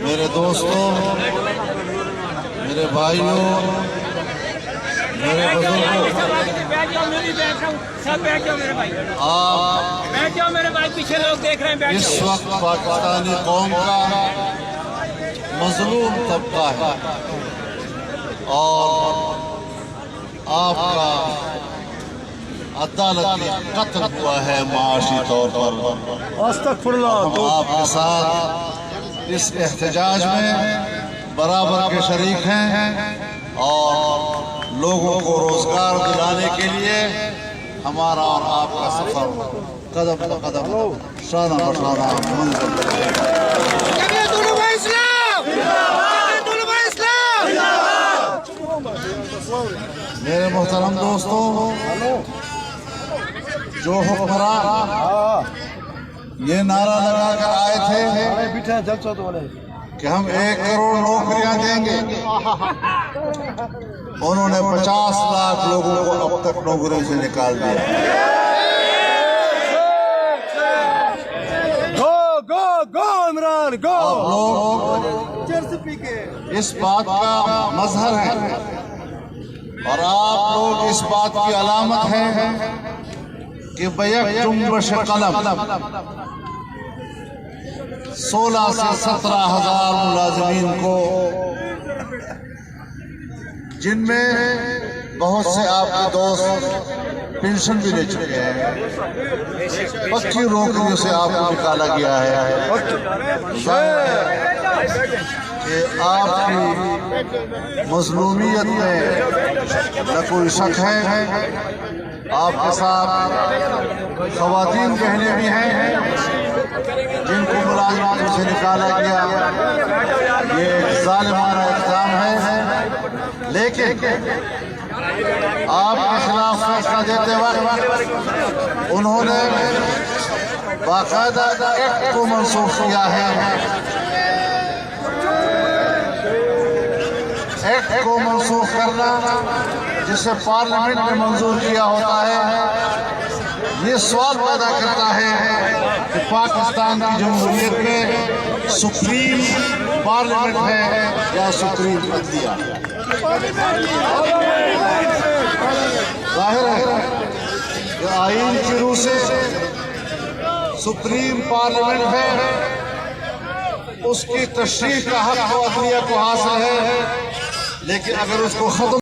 मेरे दोस्तों, मेरे भाइयों, मेरे बुजुर्गों, आप मेरे भाई पीछे लोग देख रहे हैं। इस वक्त पाकिस्तानी कौम का मजलूम तबका है और आपका अदालती कत्ल हुआ है माशी तौर पर। हम आपके साथ इस एहतजाज में बराबर के शरीक हैं और लोगों को रोजगार दिलाने के लिए हमारा और आपका सफर कदम ब कदम शाना बशाना मंजिल पर रहेगा। मेरे मोहतरम दोस्तों, जो हुक्मरान ये नारा लगा कर आए थे कि हम 1 करोड़ नौकरियां देंगे, उन्होंने 50 लाख लोगों को अब तक नौकरियों से निकाल दिया। आप लोग इस बात का मजहर है और आप लोग इस बात की अलामत है कि बैक जुम्बश कलम 16 से 17 हजार मुलाजिमीन को, जिनमें बहुत से आपके दोस्त पेंशन भी ले चुके हैं, पक्की नौकरियों से आपको निकाला गया है कि आपकी मजलूमियत में न कोई शक है। आपके साथ ख़वातीन बहनें भी हैं जिनको मुलाजिमत से निकाला गया। ये एक ज़ालिमाना इल्ज़ाम है, लेकिन आपके खिलाफ फैसला देते वक्त उन्होंने बाकायदा एक्ट को मंसूख किया है। एक्ट को मंसूख करना जिसे पार्लियामेंट ने मंजूर किया होता है, ये सवाल पैदा करता है कि पाकिस्तान की जमहूरियत में सुप्रीम पार्लियामेंट है या सुप्रीम अदलिया। जाहिर है कि आईन की रूह से सुप्रीम पार्लियामेंट है, उसकी तशरीह का हक अदलिया को हासिल है, लेकिन अगर उसको खत्म